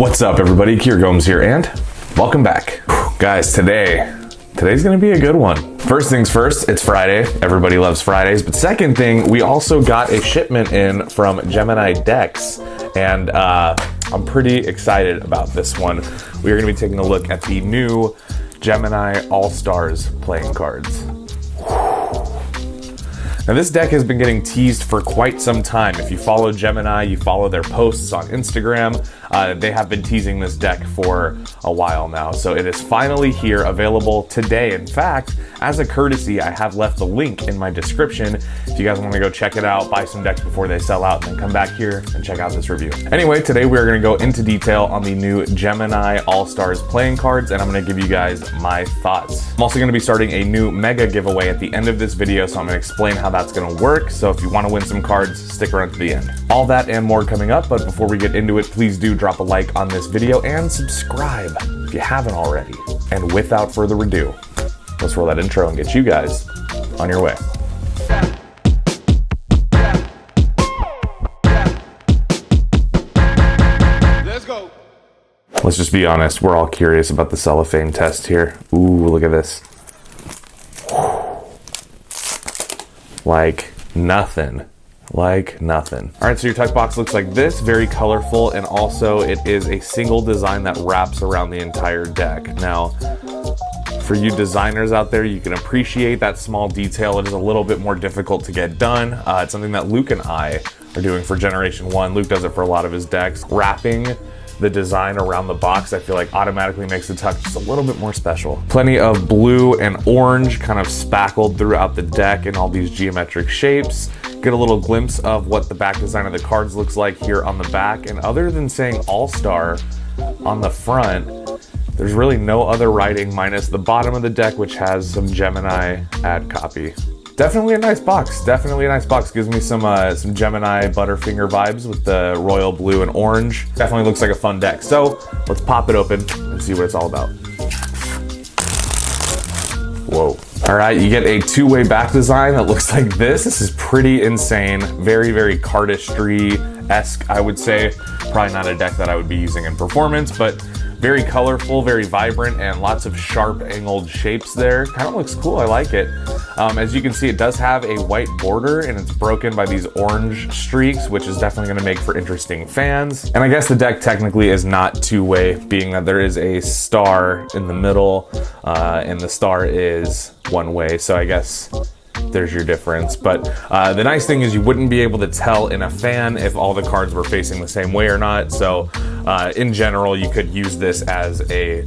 What's up, everybody? Kier Gomes here, and welcome back. Guys, today's gonna be a good one. First things first, it's Friday. Everybody loves Fridays. But second thing, we also got a shipment in from Gemini Decks, and I'm pretty excited about this one. We are gonna be taking a look at the new Gemini All-Stars playing cards. Now, this deck has been getting teased for quite some time. If you follow Gemini, you follow their posts on Instagram, they have been teasing this deck for a while now. So it is finally here, available today. In fact, as a courtesy, I have left the link in my description. If you guys want to go check it out, buy some decks before they sell out, and then come back here and check out this review. Anyway, today we are going to go into detail on the new Gemini All-Stars playing cards, and I'm going to give you guys my thoughts. I'm also going to be starting a new mega giveaway at the end of this video, so I'm going to explain how that's going to work. So if you want to win some cards, stick around to the end. All that and more coming up, but before we get into it, please do drop a like on this video and subscribe if you haven't already. And without further ado, let's roll that intro and get you guys on your way. Let's go. Let's just be honest, we're all curious about the cellophane test here. Ooh, look at this. Like nothing. Like nothing. All right, so your tuck box looks like this, very colorful, and also it is a single design that wraps around the entire deck. Now, for you designers out there, you can appreciate that small detail. It is a little bit more difficult to get done. It's something that Luke and I are doing for Generation 1. Luke does it for a lot of his decks. Wrapping the design around the box, I feel like automatically makes the tuck just a little bit more special. Plenty of blue and orange kind of spackled throughout the deck in all these geometric shapes. Get a little glimpse of what the back design of the cards looks like here on the back. And other than saying All-Star on the front, there's really no other writing minus the bottom of the deck, which has some Gemini ad copy. Definitely a nice box. Definitely a nice box. Gives me some Gemini Butterfinger vibes with the royal blue and orange. Definitely looks like a fun deck. So let's pop it open and see what it's all about. Whoa. All right, you get a two-way back design that looks like this. This is pretty insane. Very, very Cardistry-esque, I would say. Probably not a deck that I would be using in performance, but very colorful, very vibrant, and lots of sharp angled shapes there. Kind of looks cool, I like it. As you can see, it does have a white border, and it's broken by these orange streaks, which is definitely gonna make for interesting fans. And I guess the deck technically is not two-way, being that there is a star in the middle, and the star is one way, so I guess there's your difference. But the nice thing is you wouldn't be able to tell in a fan if all the cards were facing the same way or not. So in general, you could use this as a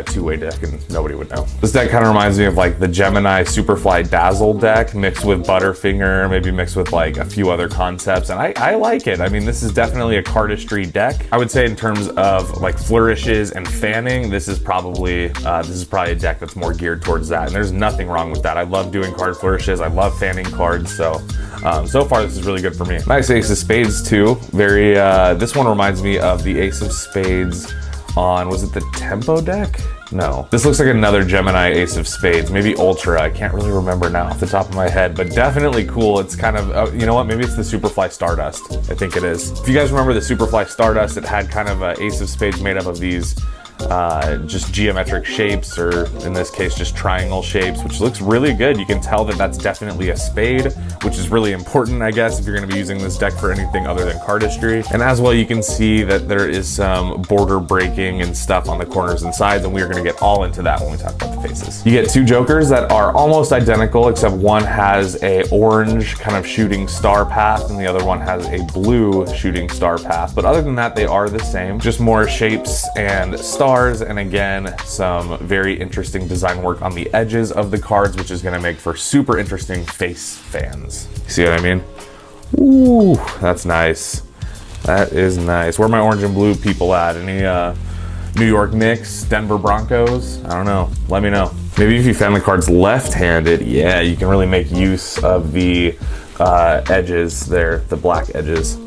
two-way deck and nobody would know. This deck kind of reminds me of like the Gemini Superfly Dazzle deck mixed with Butterfinger, maybe mixed with like a few other concepts. And I like it. I mean, this is definitely a cardistry deck. I would say in terms of like flourishes and fanning, this is probably a deck that's more geared towards that. And there's nothing wrong with that. I love doing card flourishes. I love fanning cards, so far this is really good for me. Nice Ace of Spades too. Very, this one reminds me of the Ace of Spades on, was it the Tempo deck? No. This looks like another Gemini Ace of Spades, maybe Ultra. I can't really remember now off the top of my head, but definitely cool. It's kind of, you know what, maybe it's the Superfly Stardust. I think it is. If you guys remember the Superfly Stardust, it had kind of an Ace of Spades made up of these just geometric shapes, or in this case just triangle shapes, which looks really good. You can tell that that's definitely a spade, which is really important, I guess, if you're going to be using this deck for anything other than cardistry. And as well, you can see that there is some border breaking and stuff on the corners and sides, and we are going to get all into that when we talk about the faces. You get two jokers that are almost identical, except one has a orange kind of shooting star path and the other one has a blue shooting star path. But other than that, they are the same, just more shapes and stars, and again, some very interesting design work on the edges of the cards, which is going to make for super interesting face fans. See what I mean? Ooh, that's nice. That is nice. Where are my orange and blue people at? Any New York Knicks, Denver Broncos? I don't know. Let me know. Maybe if you fan the cards left-handed, yeah, you can really make use of the edges there, the black edges.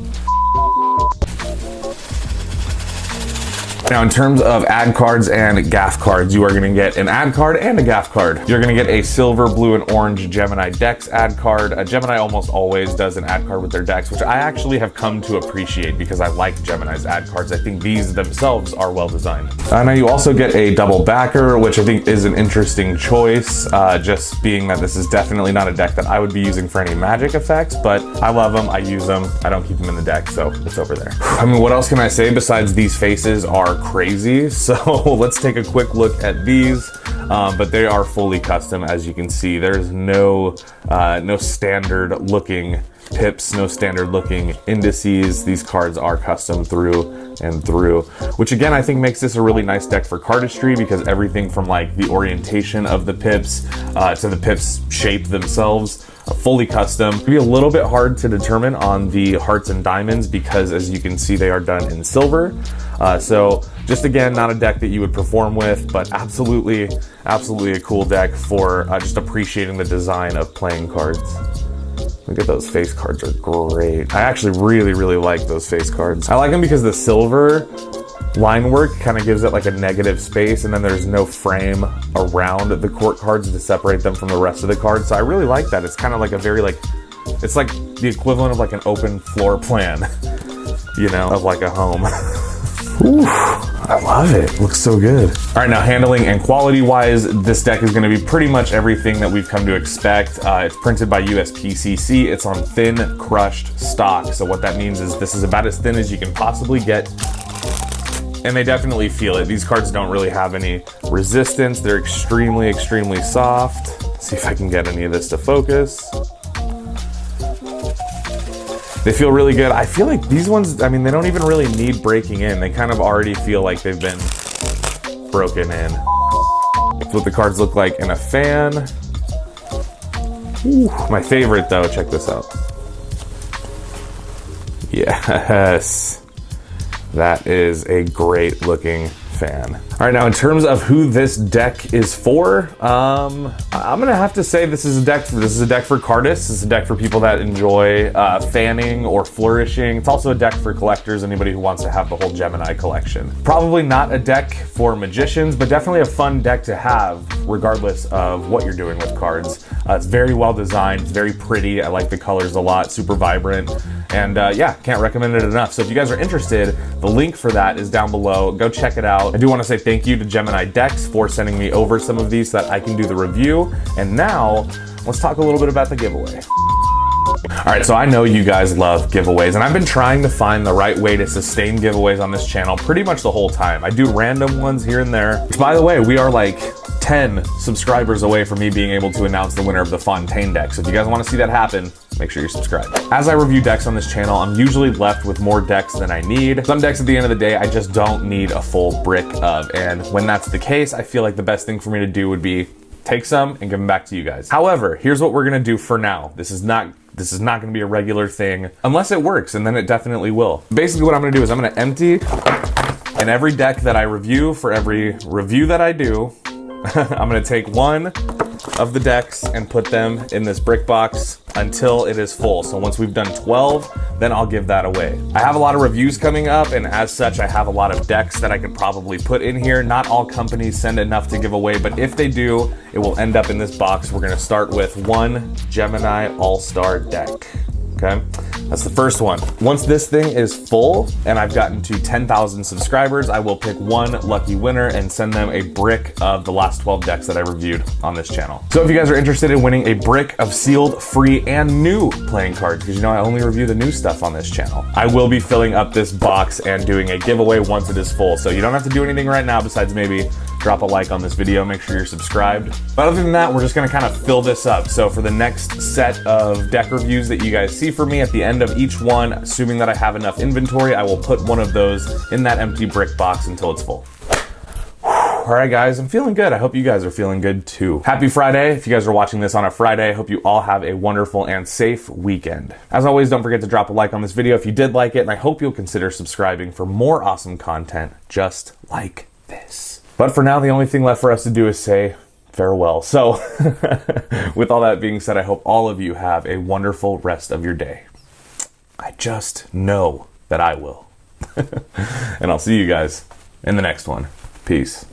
Now, in terms of ad cards and gaff cards, you are going to get an ad card and a gaff card. You're going to get a silver, blue, and orange Gemini Decks ad card. Gemini almost always does an ad card with their decks, which I actually have come to appreciate because I like Gemini's ad cards. I think these themselves are well designed. Now you also get a double backer, which I think is an interesting choice, just being that this is definitely not a deck that I would be using for any magic effects, but I love them, I use them, I don't keep them in the deck, so it's over there. I mean, what else can I say besides these faces are crazy? So let's take a quick look at these, but they are fully custom. As you can see, there's no standard looking pips, no standard looking indices. These cards are custom through and through, which again I think makes this a really nice deck for cardistry, because everything from like the orientation of the pips to the pips shape themselves, fully custom. It'd be a little bit hard to determine on the hearts and diamonds because, as you can see, they are done in silver. So just again, not a deck that you would perform with, but absolutely a cool deck for just appreciating the design of playing cards. Look at those face cards, are great. I actually really like those face cards. I like them because the silver line work kind of gives it like a negative space, and then there's no frame around the court cards to separate them from the rest of the cards. So I really like that. It's kind of like a very it's like the equivalent of like an open floor plan, you know, of like a home. Ooh, I love it. Looks so good. All right, now handling and quality wise, this deck is going to be pretty much everything that we've come to expect. It's printed by USPCC. It's on thin crushed stock. So what that means is this is about as thin as you can possibly get. And they definitely feel it. These cards don't really have any resistance. They're extremely soft. Let's see if I can get any of this to focus. They feel really good. I feel like these ones, I mean, they don't even really need breaking in. They kind of already feel like they've been broken in. That's what the cards look like in a fan. Ooh, my favorite though, check this out. Yes. That is a great looking fan. All right, now in terms of who this deck is for, I'm gonna have to say this is a deck for cardists. This is a deck for people that enjoy fanning or flourishing. It's also a deck for collectors, anybody who wants to have the whole Gemini collection. Probably not a deck for magicians, but definitely a fun deck to have regardless of what you're doing with cards. It's very well designed, it's very pretty. I like the colors a lot, super vibrant. And yeah, can't recommend it enough. So if you guys are interested, the link for that is down below. Go check it out. I do want to say thank you to Gemini Decks for sending me over some of these so that I can do the review. And now, let's talk a little bit about the giveaway. All right, so I know you guys love giveaways, and I've been trying to find the right way to sustain giveaways on this channel pretty much the whole time. I do random ones here and there, which, by the way, we are like 10 subscribers away from me being able to announce the winner of the Fontaine deck. So if you guys want to see that happen, make sure you're subscribed. As I review decks on this channel, I'm usually left with more decks than I need. Some decks at the end of the day, I just don't need a full brick of. And when that's the case, I feel like the best thing for me to do would be take some and give them back to you guys. However, here's what we're gonna do for now. This is not gonna be a regular thing unless it works, and then it definitely will. Basically what I'm gonna do is I'm gonna empty, and every deck that I review, for every review that I do, I'm gonna take one of the decks and put them in this brick box until it is full. So once we've done 12, then I'll give that away. I have a lot of reviews coming up, and as such, I have a lot of decks that I could probably put in here. Not all companies send enough to give away, but if they do, it will end up in this box. We're gonna start with one Gemini All-Star deck. Okay, that's the first one. Once this thing is full and I've gotten to 10,000 subscribers, I will pick one lucky winner and send them a brick of the last 12 decks that I reviewed on this channel. So if you guys are interested in winning a brick of sealed, free, and new playing cards, because you know I only review the new stuff on this channel, I will be filling up this box and doing a giveaway once it is full. So you don't have to do anything right now besides maybe drop a like on this video, make sure you're subscribed. But other than that, we're just gonna kind of fill this up. So for the next set of deck reviews that you guys see from me, at the end of each one, assuming that I have enough inventory, I will put one of those in that empty brick box until it's full. All right, guys, I'm feeling good. I hope you guys are feeling good too. Happy Friday. If you guys are watching this on a Friday, I hope you all have a wonderful and safe weekend. As always, don't forget to drop a like on this video if you did like it, and I hope you'll consider subscribing for more awesome content just like this. But for now, the only thing left for us to do is say farewell. So with all that being said, I hope all of you have a wonderful rest of your day. I just know that I will. And I'll see you guys in the next one. Peace.